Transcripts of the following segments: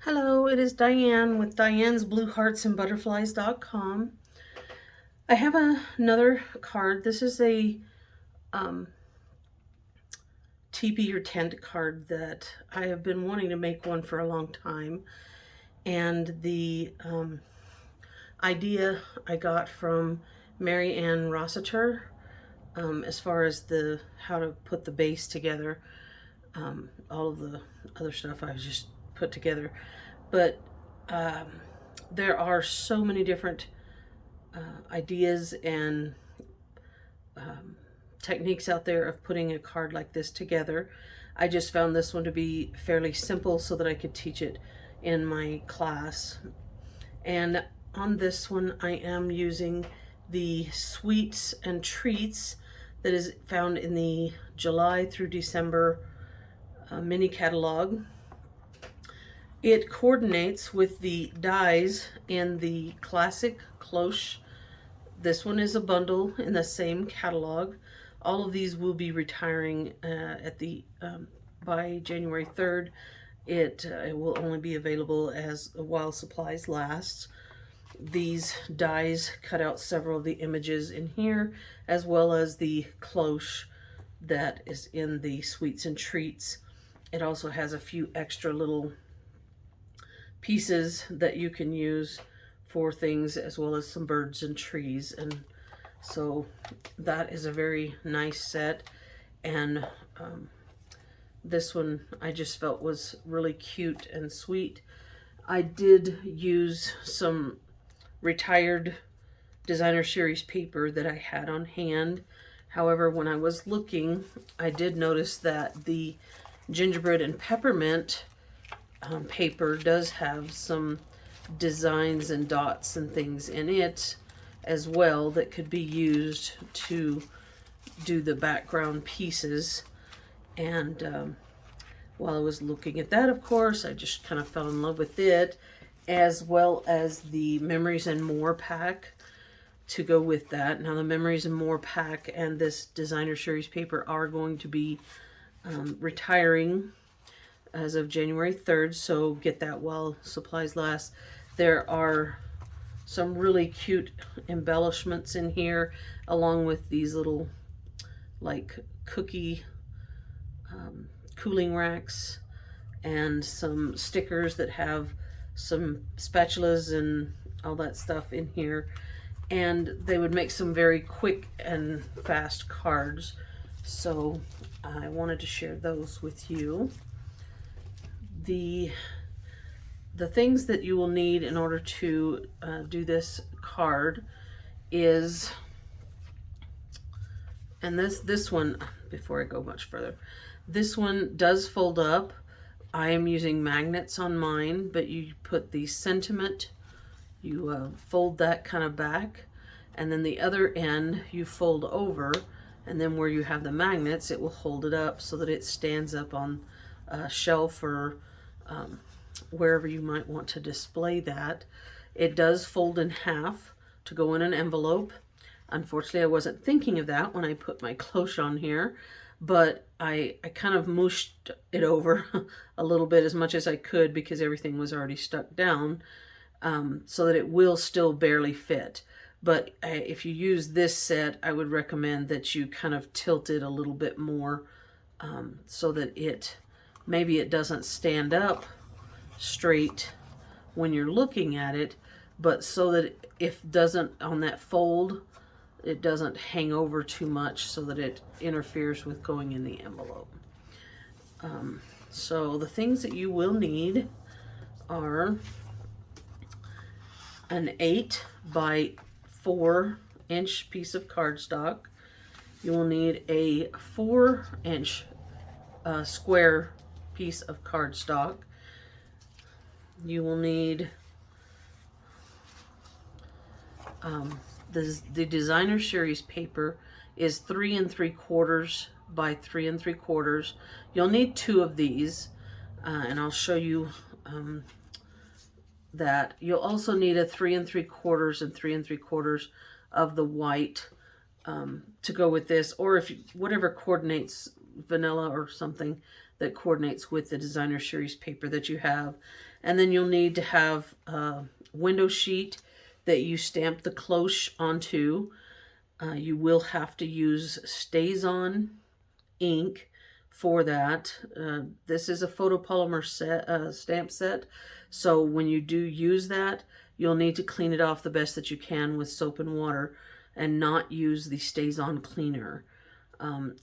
Hello, it is Diane with Diane's Blue Hearts and Butterflies.com. I have another card. This is a um, teepee or tent card that I have been wanting to make one for a long time. And the idea I got from Mary Ann Rossiter as far as how to put the base together. All of the other stuff I was just put together. But there are so many different ideas and techniques out there of putting a card like this together. I just found this one to be fairly simple so that I could teach it in my class. And on this one I am using the Sweets and Treats that is found in the July through December mini catalog. It coordinates with the dies in the classic cloche. This one is a bundle in the same catalog. All of these will be retiring by January 3rd. It will only be available as while supplies last. These dies cut out several of the images in here, as well as the cloche that is in the Sweets and Treats. It also has a few extra little pieces that you can use for things, as well as some birds and trees. And so that is a very nice set. And this one I just felt was really cute and sweet. I did use some retired designer series paper that I had on hand. However, when I was looking, I did notice that the gingerbread and peppermint paper does have some designs and dots and things in it as well that could be used to do the background pieces. And while I was looking at that, of course, I just kind of fell in love with it, as well as the Memories and More pack to go with that. Now the Memories and More pack and this designer series paper are going to be retiring as of January 3rd, so get that while supplies last. There are some really cute embellishments in here, along with these little like cookie cooling racks and some stickers that have some spatulas and all that stuff in here. And they would make some very quick and fast cards, so I wanted to share those with you. The things that you will need in order to do this card is, and this one, before I go much further, this one does fold up. I am using magnets on mine, but you put the sentiment, you fold that kind of back, and then the other end you fold over, and then where you have the magnets, it will hold it up so that it stands up on a shelf or wherever you might want to display that. It does fold in half to go in an envelope. Unfortunately, I wasn't thinking of that when I put my cloche on here, but I kind of mooshed it over a little bit, as much as I could, because everything was already stuck down, so that it will still barely fit. But if you use this set, I would recommend that you kind of tilt it a little bit more, so that maybe it doesn't stand up straight when you're looking at it, but so that if doesn't on that fold, it doesn't hang over too much so that it interferes with going in the envelope. So the things that you will need are an 8 by 4 inch piece of cardstock. You will need a 4-inch square piece of cardstock. You will need the designer series paper is 3 3/4 by 3 3/4. You'll need 2 of these, and I'll show you that. You'll also need a 3 3/4 and 3 3/4 of the white to go with this, or if whatever coordinates vanilla or something that coordinates with the designer series paper that you have. And then you'll need to have a window sheet that you stamp the cloche onto. You will have to use StazOn ink for that. This is a photopolymer stamp set, so when you do use that, you'll need to clean it off the best that you can with soap and water and not use the StazOn cleaner.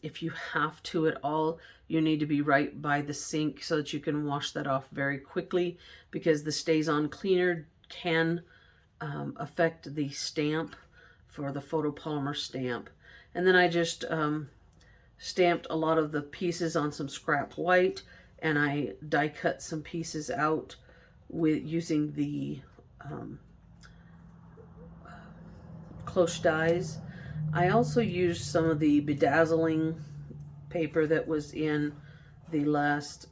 If you have to at all, you need to be right by the sink so that you can wash that off very quickly, because the StazOn cleaner can affect the stamp for the photopolymer stamp. And then I just stamped a lot of the pieces on some scrap white, and I die cut some pieces out with using the cloche dies. I also used some of the bedazzling paper that was in the last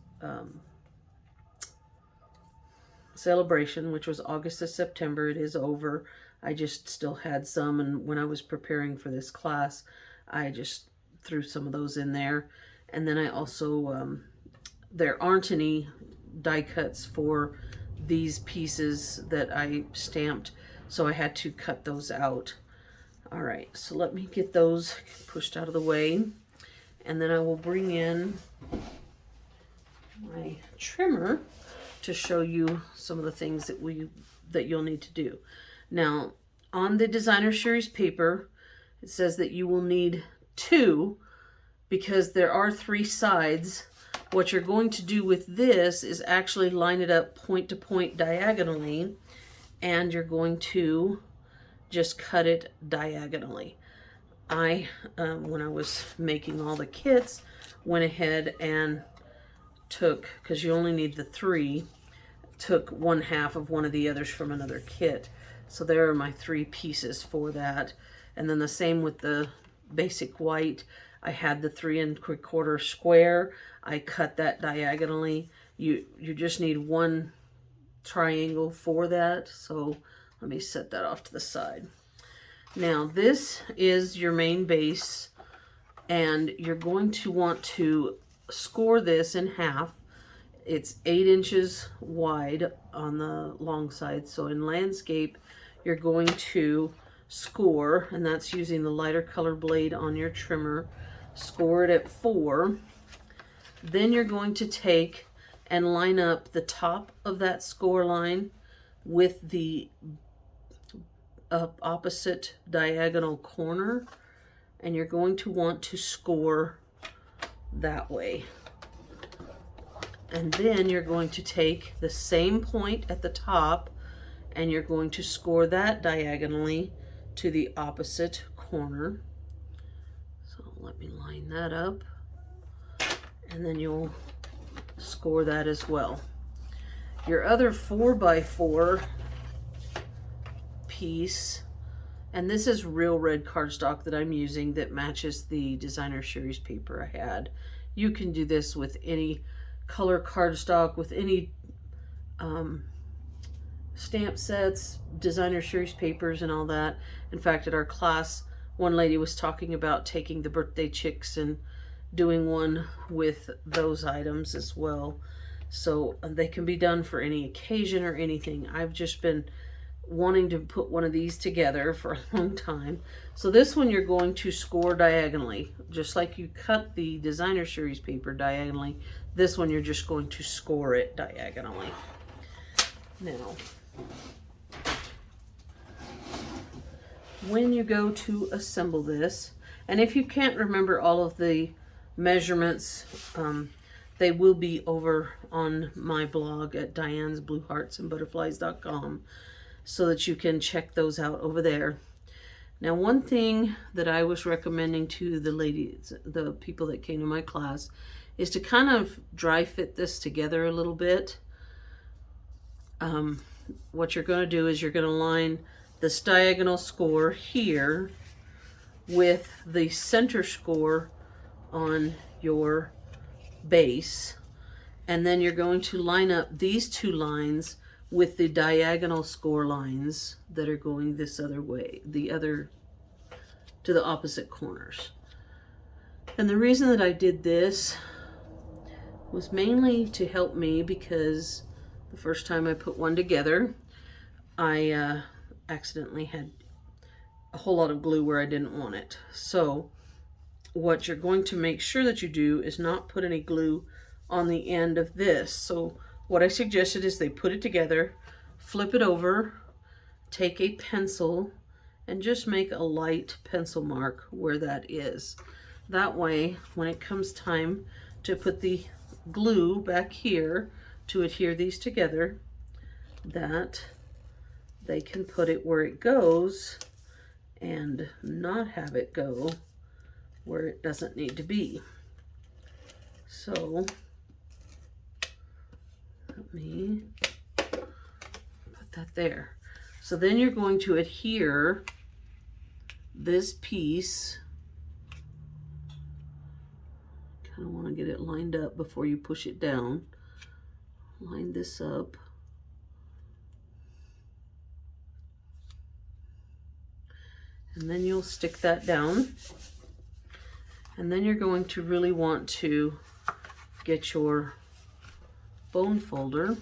celebration, which was August to September. It is over. I just still had some, and when I was preparing for this class, I just threw some of those in there. And then I also, there aren't any die cuts for these pieces that I stamped, so I had to cut those out. All right, so let me get those pushed out of the way, and then I will bring in my trimmer to show you some of the things that you'll need to do. Now, on the designer series paper, it says that you will need 2, because there are 3 sides. What you're going to do with this is actually line it up point to point diagonally, and you're going to just cut it diagonally. I, when I was making all the kits, went ahead and took, because you only need the 3, took 1/2 of one of the others from another kit. So there are my 3 pieces for that. And then the same with the basic white. I had the 3 3/4 square. I cut that diagonally. You just need 1 triangle for that. So let me set that off to the side. Now this is your main base, and you're going to want to score this in half. It's 8 inches wide on the long side. So in landscape, you're going to score, and that's using the lighter color blade on your trimmer. Score it at 4. Then you're going to take and line up the top of that score line with the opposite diagonal corner, and you're going to want to score that way. And then you're going to take the same point at the top, and you're going to score that diagonally to the opposite corner. So let me line that up, and then you'll score that as well. Your other 4x4 piece, and this is real red cardstock that I'm using that matches the designer series paper I had. You can do this with any color cardstock, with any stamp sets, designer series papers, and all that. In fact, at our class, one lady was talking about taking the birthday chicks and doing one with those items as well. So they can be done for any occasion or anything. I've just been wanting to put one of these together for a long time. So this one you're going to score diagonally, just like you cut the designer series paper diagonally. This one you're just going to score it diagonally. Now, when you go to assemble this, and if you can't remember all of the measurements, they will be over on my blog at dianesblueheartsandbutterflies.com, so that you can check those out over there. Now, one thing that I was recommending to the ladies, the people that came to my class, is to kind of dry fit this together a little bit. What you're going to do is you're going to line this diagonal score here with the center score on your base, and then you're going to line up these 2 lines with the diagonal score lines that are going this other way, to the opposite corners. And the reason that I did this was mainly to help me because the first time I put one together, I accidentally had a whole lot of glue where I didn't want it. So what you're going to make sure that you do is not put any glue on the end of this. So what I suggested is they put it together, flip it over, take a pencil, and just make a light pencil mark where that is. That way, when it comes time to put the glue back here to adhere these together, that they can put it where it goes and not have it go where it doesn't need to be. So let me put that there. So then you're going to adhere this piece. Kind of want to get it lined up before you push it down. Line this up. And then you'll stick that down. And then you're going to really want to get your bone folder.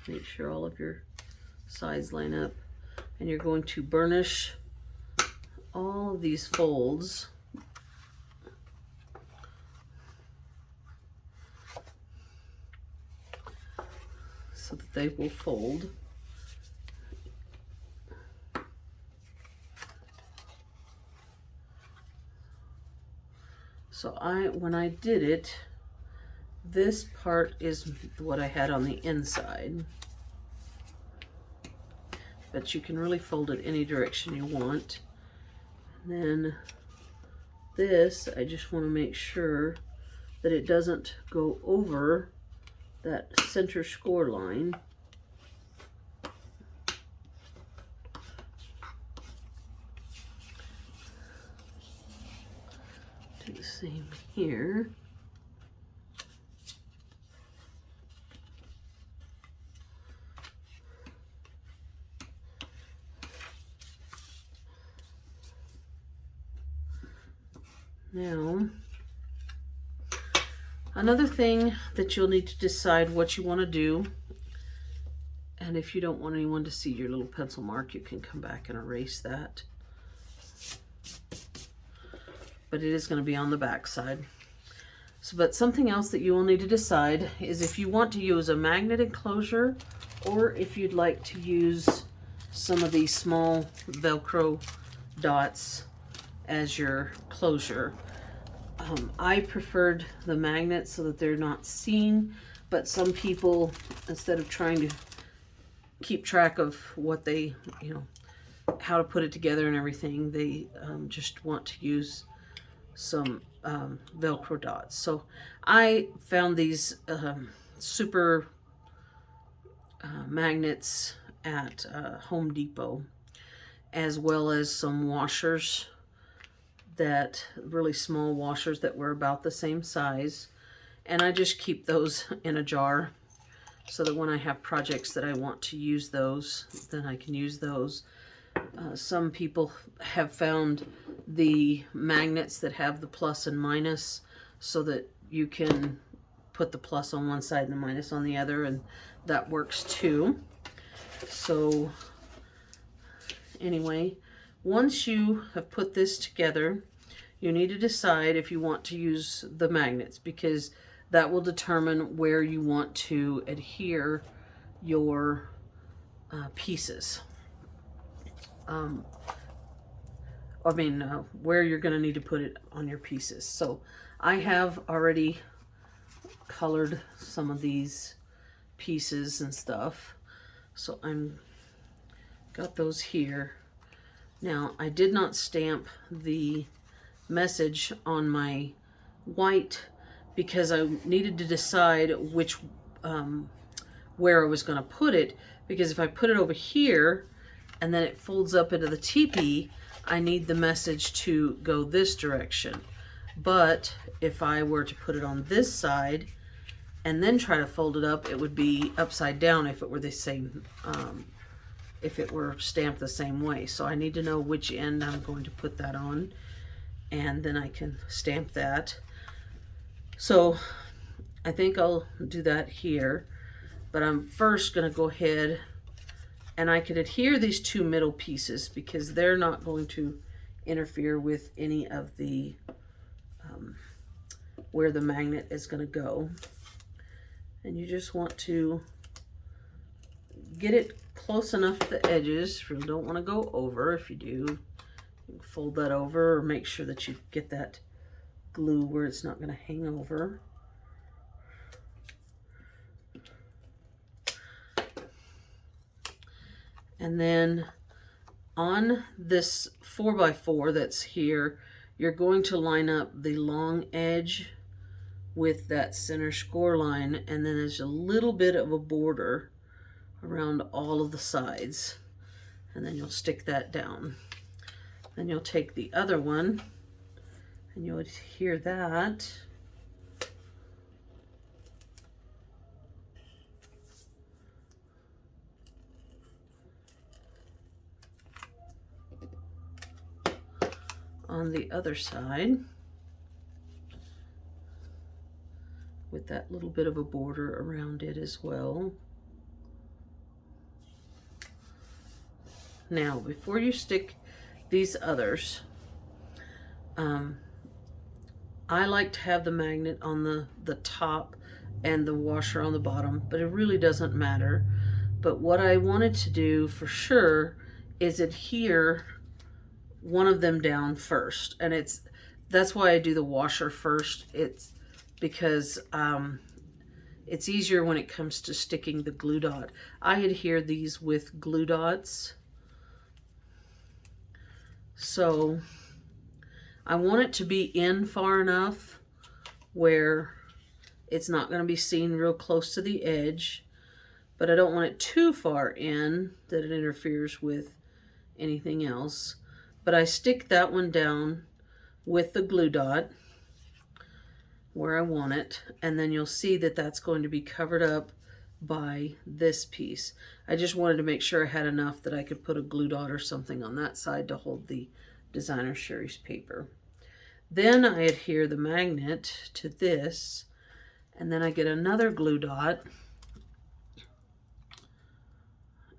Make sure all of your sides line up. And you're going to burnish all of these folds. So that they will fold. So when I did it, this part is what I had on the inside. But you can really fold it any direction you want. And then this, I just want to make sure that it doesn't go over that center score line. Do the same here. Now, another thing that you'll need to decide what you want to do, and if you don't want anyone to see your little pencil mark, you can come back and erase that. But it is going to be on the back side. So, but something else that you will need to decide is if you want to use a magnet enclosure or if you'd like to use some of these small Velcro dots as your closure. I preferred the magnets so that they're not seen, but some people, instead of trying to keep track of what they, how to put it together and everything, they just want to use some Velcro dots. So I found these super magnets at Home Depot, as well as some washers, that really small washers that were about the same size. And I just keep those in a jar so that when I have projects that I want to use those, then I can use those. Some people have found the magnets that have the plus and minus so that you can put the plus on one side and the minus on the other, and that works too. So anyway, once you have put this together, you need to decide if you want to use the magnets, because that will determine where you want to adhere your pieces. Where you're going to need to put it on your pieces. So I have already colored some of these pieces and stuff. So I'm got those here. Now, I did not stamp the message on my white because I needed to decide which where I was going to put it, because if I put it over here and then it folds up into the teepee, I need the message to go this direction. But if I were to put it on this side and then try to fold it up, it would be upside down if it were the same, if it were stamped the same way. So I need to know which end I'm going to put that on, and then I can stamp that. So I think I'll do that here, but I'm first going to go ahead and I could adhere these two middle pieces because they're not going to interfere with any of the where the magnet is going to go. And you just want to get it close enough to the edges. You don't want to go over. If you do, you can fold that over or make sure that you get that glue where it's not going to hang over. And then on this 4x4 that's here, you're going to line up the long edge with that center score line, and then there's a little bit of a border around all of the sides, and then you'll stick that down. Then you'll take the other one and you'll adhere that on the other side with that little bit of a border around it as well. Now, before you stick these others, I like to have the magnet on the top and the washer on the bottom, but it really doesn't matter. But what I wanted to do for sure is adhere one of them down first, and that's why I do the washer first. It's because it's easier when it comes to sticking the glue dot. I adhere these with glue dots, so I want it to be in far enough where it's not going to be seen real close to the edge, but I don't want it too far in that it interferes with anything else. But I stick that one down with the glue dot where I want it, and then you'll see that that's going to be covered up by this piece. I just wanted to make sure I had enough that I could put a glue dot or something on that side to hold the designer series paper. Then I adhere the magnet to this, and then I get another glue dot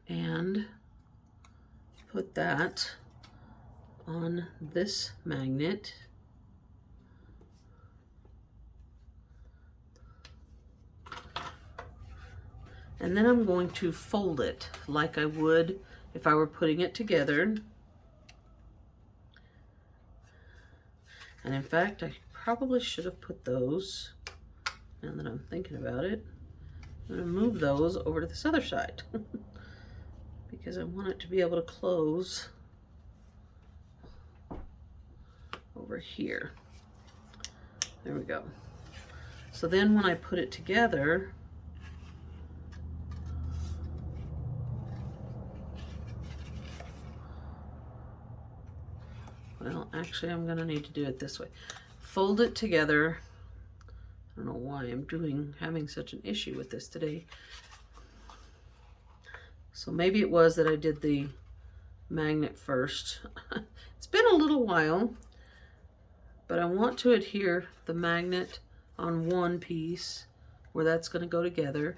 and put that on this magnet. And then I'm going to fold it like I would if I were putting it together. And in fact, I probably should have put those, now that I'm thinking about it. I'm going to move those over to this other side because I want it to be able to close over here. There we go. So then when I put it together, well, actually I'm going to need to do it this way. Fold it together. I don't know why I'm having such an issue with this today. So maybe it was that I did the magnet first. It's been a little while, but I want to adhere the magnet on one piece where that's going to go together,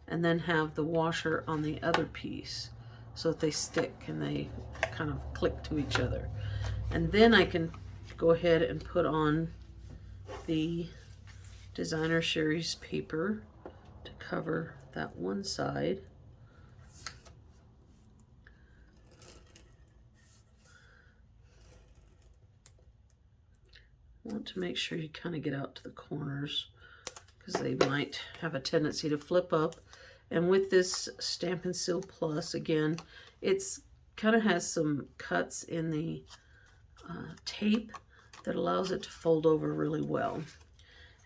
and then have the washer on the other piece so that they stick and they kind of click to each other. And then I can go ahead and put on the designer series paper to cover that one side. Want to make sure you kind of get out to the corners because they might have a tendency to flip up. And with this Stampin' Seal Plus, again, it's kind of has some cuts in the tape that allows it to fold over really well.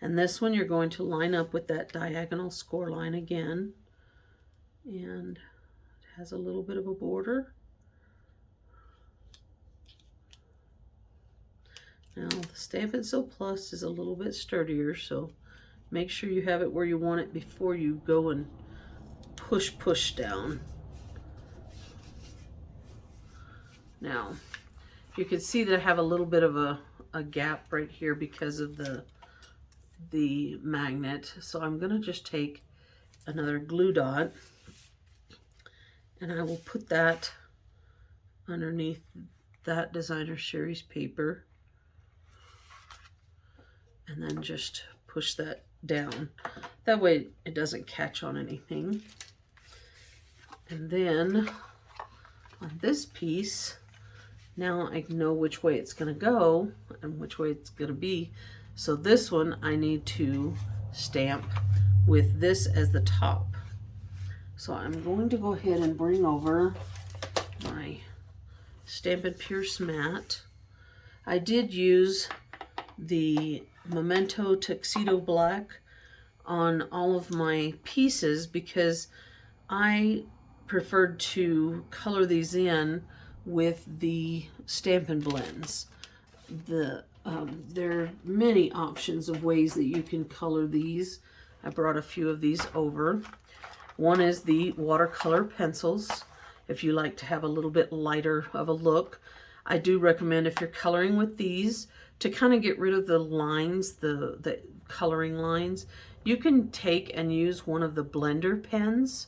And this one you're going to line up with that diagonal score line again, and it has a little bit of a border. Now the Stampin' Seal Plus is a little bit sturdier, so make sure you have it where you want it before you go and push down. Now you can see that I have a little bit of a gap right here because of the magnet. So I'm going to just take another glue dot and I will put that underneath that designer series paper and then just push that down. That way it doesn't catch on anything. And then on this piece, now I know which way it's going to go and which way it's going to be. So this one I need to stamp with this as the top. So I'm going to go ahead and bring over my Stampin' Pierce mat. I did use the Memento Tuxedo Black on all of my pieces because I preferred to color these in with the Stampin' Blends. There are many options of ways that you can color these. I brought a few of these over. One is the watercolor pencils. If you like to have a little bit lighter of a look, I do recommend if you're coloring with these to kind of get rid of the lines, the coloring lines. You can take and use one of the blender pens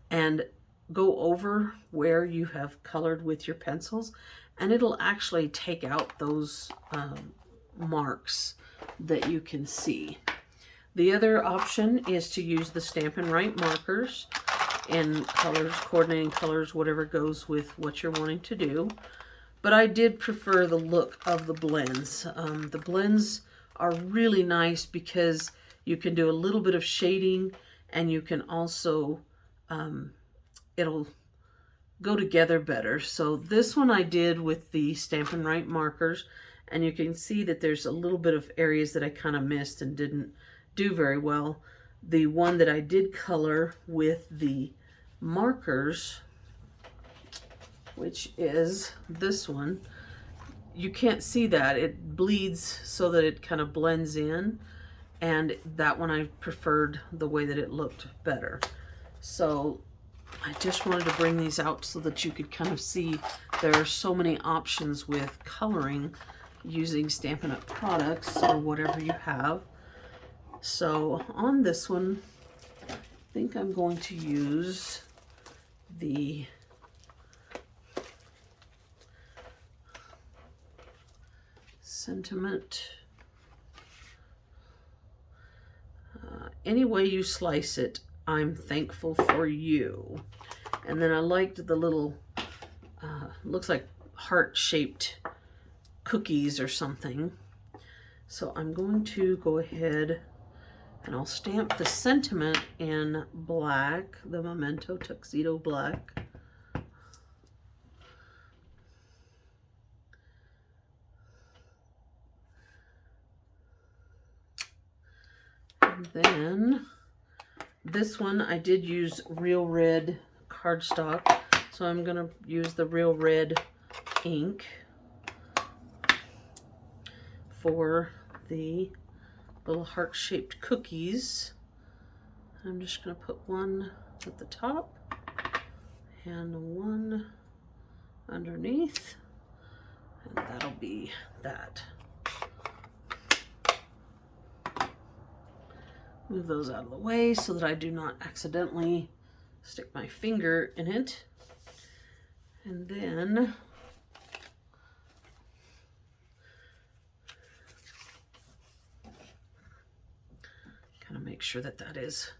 and go over where you have colored with your pencils, and it'll actually take out those marks that you can see. The other option is to use the Stampin' Right markers in colors, coordinating colors, whatever goes with what you're wanting to do. But I did prefer the look of the blends. The blends are really nice because you can do a little bit of shading, and you can also, it'll go together better. So this one I did with the Stampin' Right markers, and you can see that there's a little bit of areas that I kind of missed and didn't do very well. The one that I did color with the markers, which is this one, you can't see that. It bleeds so that it kind of blends in, and that one I preferred the way that it looked better. So I just wanted to bring these out so that you could kind of see there are so many options with coloring using Stampin' Up! Products or whatever you have. So on this one, I think I'm going to use the Sentiment. Any way you slice it, I'm thankful for you. And then I liked the little, looks like heart-shaped cookies or something. So I'm going to go ahead and I'll stamp the sentiment in black, the Memento Tuxedo Black. And then this one I did use Real Red cardstock, so I'm going to use the Real Red ink for the little heart-shaped cookies. I'm just going to put one at the top and one underneath, and that'll be that. Move those out of the way so that I do not accidentally stick my finger in it. And then kind of make sure that that is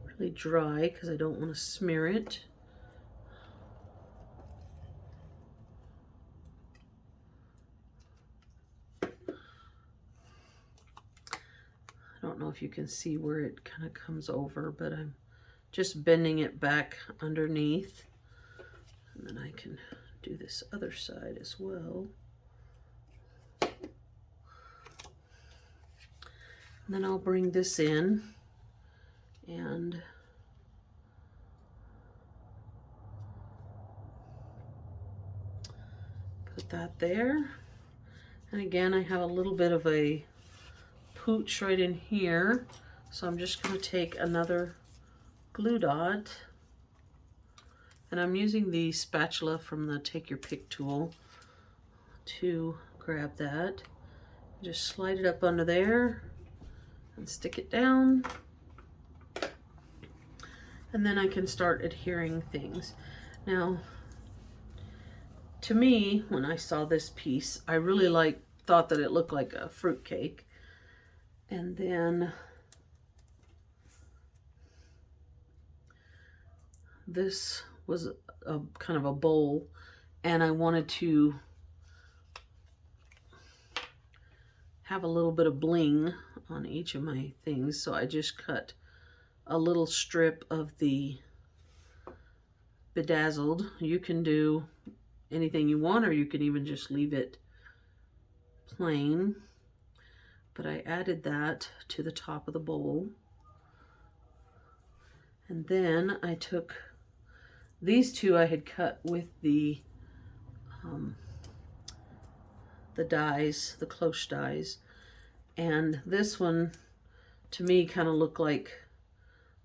really dry because I don't want to smear it. I don't know if you can see where it kind of comes over, but I'm just bending it back underneath. And then I can do this other side as well. And then I'll bring this in and put that there. And again, I have a little bit of a pooch right in here, so I'm just going to take another glue dot, and I'm using the spatula from the Take Your Pick tool to grab that. Just slide it up under there and stick it down. And then I can start adhering things. Now, to me, when I saw this piece, I really thought that it looked like a fruit cake. And then this was a kind of a bowl, and I wanted to have a little bit of bling on each of my things, so I just cut a little strip of the bedazzled. You can do anything you want, or you can even just leave it plain, but I added that to the top of the bowl. And then I took these two I had cut with the dies, the cloche dies, and this one to me kind of looked like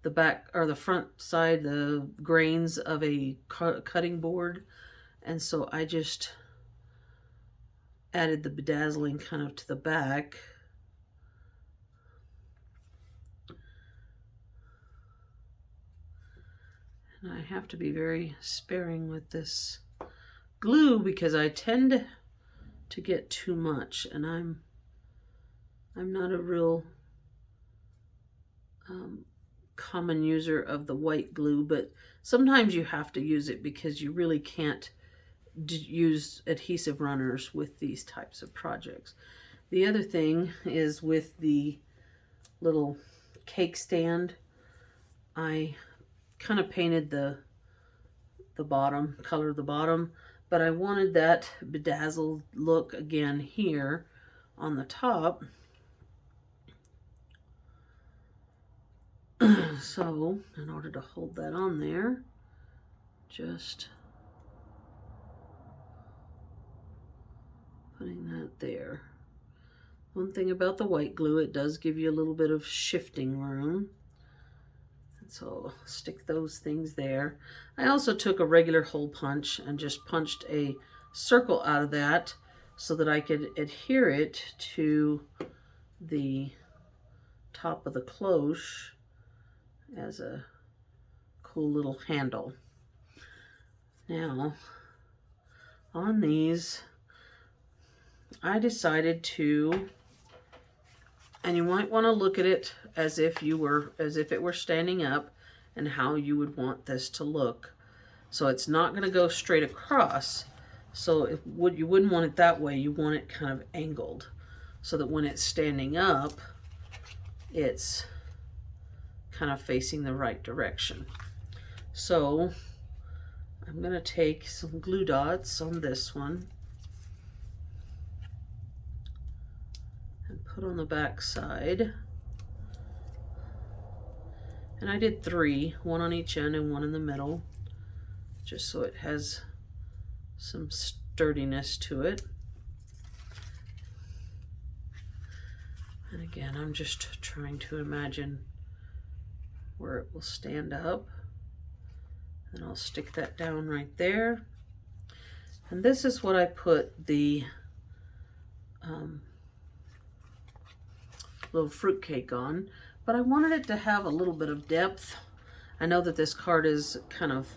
the back or the front side, the grains of a cutting board, and so I just added the bedazzling kind of to the back. And I have to be very sparing with this glue because I tend to get too much, and I'm not a real common user of the white glue, but sometimes you have to use it because you really can't use adhesive runners with these types of projects. The other thing is with the little cake stand, I kind of painted the bottom, colored the bottom, but I wanted that bedazzled look again here on the top. So in order to hold that on there, just putting that there. One thing about the white glue, it does give you a little bit of shifting room. And so I'll stick those things there. I also took a regular hole punch and just punched a circle out of that so that I could adhere it to the top of the cloche as a cool little handle. Now, on these, I decided to, and you might want to look at it as if it were standing up and how you would want this to look. So it's not going to go straight across. So you wouldn't want it that way. You want it kind of angled so that when it's standing up, it's kind of facing the right direction. So I'm going to take some glue dots on this one and put on the back side. And I did 3, one on each end and one in the middle, just so it has some sturdiness to it. And again, I'm just trying to imagine where it will stand up. And I'll stick that down right there. And this is what I put the little fruit cake on, but I wanted it to have a little bit of depth. I know that this card is kind of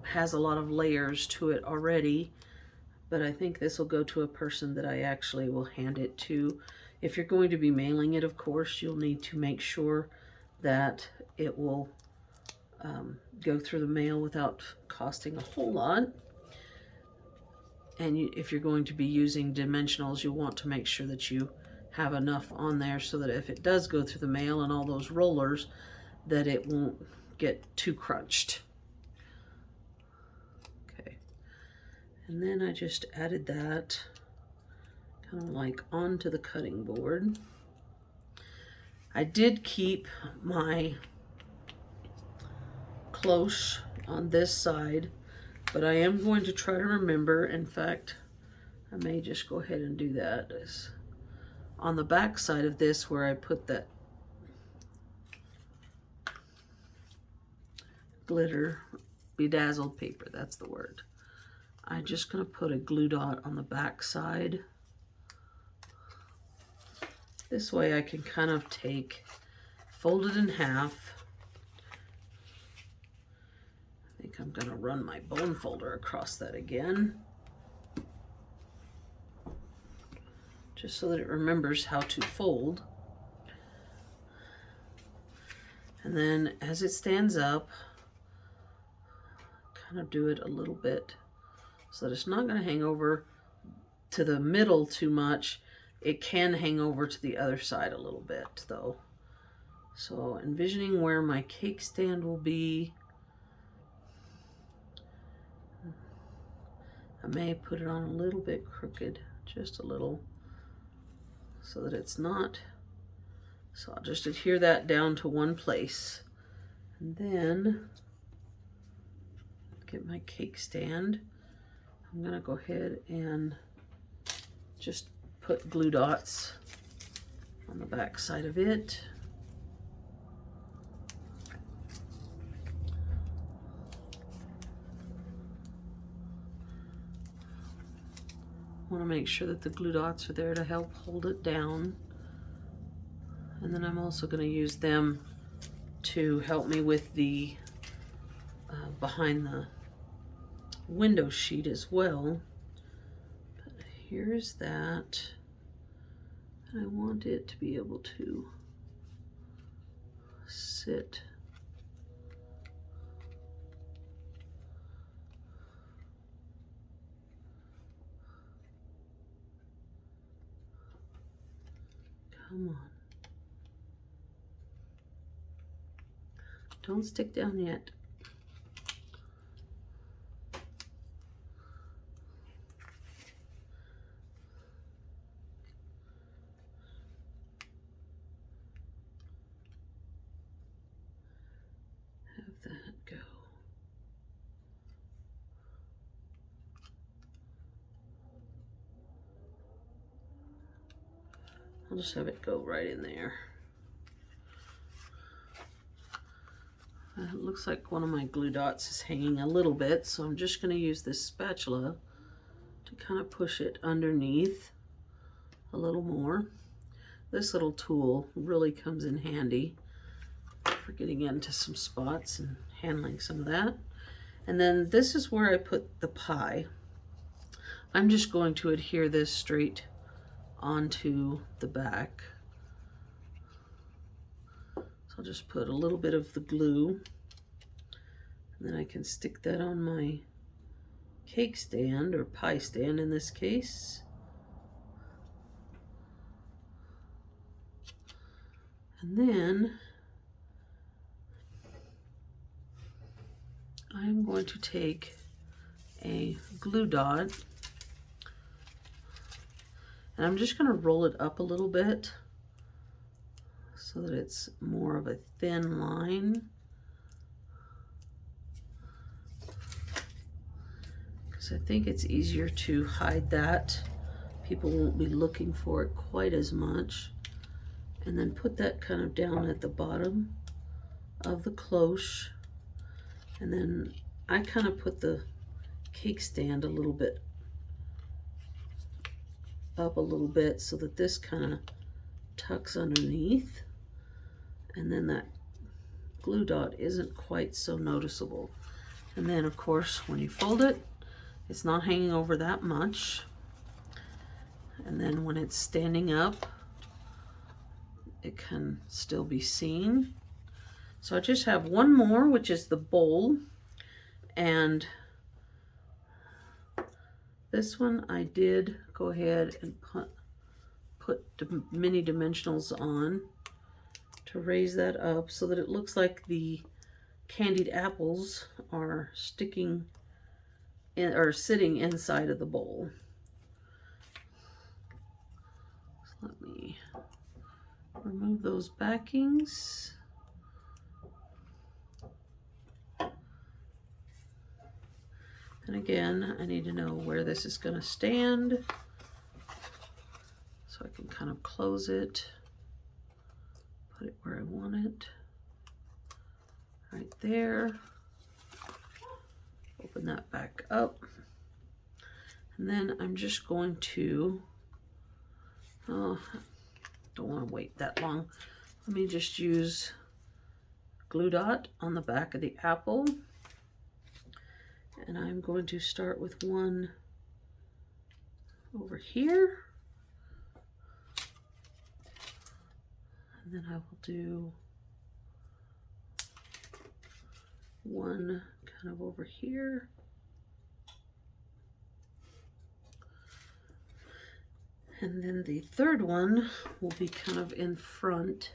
has a lot of layers to it already, but I think this will go to a person that I actually will hand it to. If you're going to be mailing it, of course, you'll need to make sure that it will go through the mail without costing a whole lot. And if you're going to be using dimensionals, you'll want to make sure that you have enough on there so that if it does go through the mail and all those rollers, that it won't get too crunched. Okay, and then I just added that kind of like onto the cutting board. I did keep my cloche on this side, but I am going to try to remember. In fact, I may just go ahead and do that. Is on the back side of this where I put that glitter bedazzled paper, that's the word. I'm just going to put a glue dot on the back side This way I can kind of fold it in half. I think I'm gonna run my bone folder across that again, just so that it remembers how to fold. And then as it stands up, kind of do it a little bit so that it's not going to hang over to the middle too much. It can hang over to the other side a little bit though. So envisioning where my cake stand will be. I may put it on a little bit crooked, just a little, so that it's not. So I'll just adhere that down to one place. And then get my cake stand. I'm gonna go ahead and just put glue dots on the back side of it. I want to make sure that the glue dots are there to help hold it down. And then I'm also going to use them to help me with the behind the window sheet as well. But here's that. And I want it to be able to sit. Come on. Don't stick down yet. Have that go. I'll just have it go right in there. It looks like one of my glue dots is hanging a little bit, so I'm just going to use this spatula to kind of push it underneath a little more. This little tool really comes in handy for getting into some spots and handling some of that. And then this is where I put the pie. I'm just going to adhere this straight onto the back. I'll just put a little bit of the glue, and then I can stick that on my cake stand, or pie stand in this case. And then I'm going to take a glue dot, and I'm just going to roll it up a little bit so that it's more of a thin line. Because I think it's easier to hide that. People won't be looking for it quite as much. And then put that kind of down at the bottom of the cloche. And then I kind of put the cake stand a little bit up a little bit so that this kind of tucks underneath. And then that glue dot isn't quite so noticeable. And then of course when you fold it, it's not hanging over that much. And then when it's standing up, it can still be seen. So I just have one more, which is the bowl. And this one I did go ahead and put mini dimensionals on to raise that up so that it looks like the candied apples are sticking in, or sitting inside of the bowl. So let me remove those backings. And again, I need to know where this is going to stand so I can kind of close it. Put it where I want it, right there. Open that back up. And then I'm just going to, don't want to wait that long. Let me just use glue dot on the back of the apple. And I'm going to start with one over here. And then I will do one kind of over here. And then the third one will be kind of in front.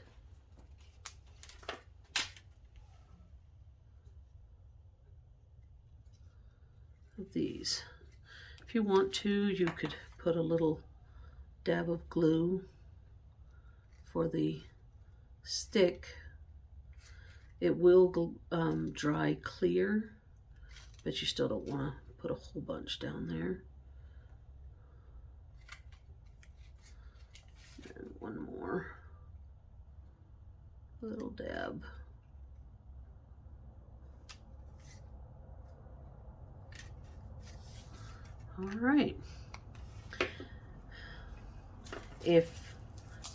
Of these. If you want to, you could put a little dab of glue for the stick. It will dry clear, but you still don't want to put a whole bunch down there. And one more little dab. All right. If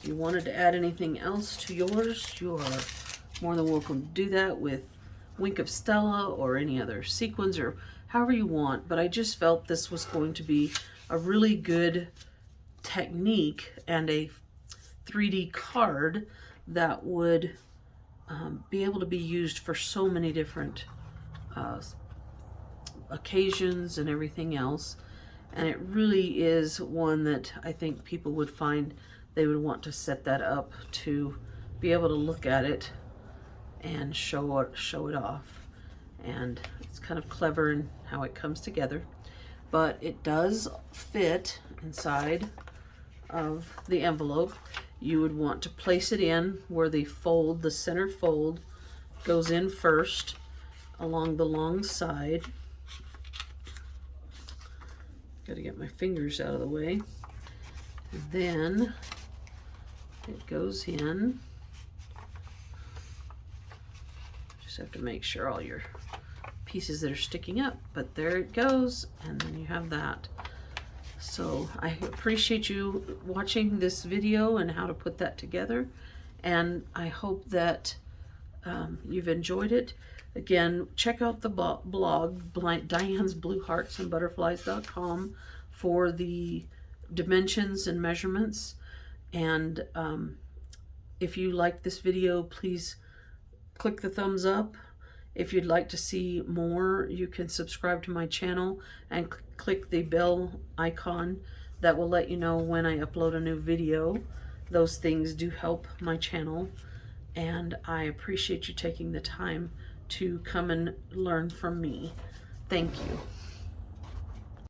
you wanted to add anything else to yours, you are more than welcome to do that with Wink of Stella or any other sequins or however you want. But I just felt this was going to be a really good technique and a 3D card that would be able to be used for so many different occasions and everything else. And it really is one that I think people would find they would want to set that up to be able to look at it and show it off. And it's kind of clever in how it comes together. But it does fit inside of the envelope. You would want to place it in where the fold, the center fold, goes in first along the long side. Got to get my fingers out of the way. And then it goes in. Just have to make sure all your pieces that are sticking up, but there it goes, and then you have that. So I appreciate you watching this video and how to put that together, and I hope that you've enjoyed it. Again, check out the blog, Diane's Blue Hearts and Butterflies.com, for the dimensions and measurements. And if you like this video, please click the thumbs up. If you'd like to see more, you can subscribe to my channel and click the bell icon. That will let you know when I upload a new video. Those things do help my channel, and I appreciate you taking the time to come and learn from me. Thank you.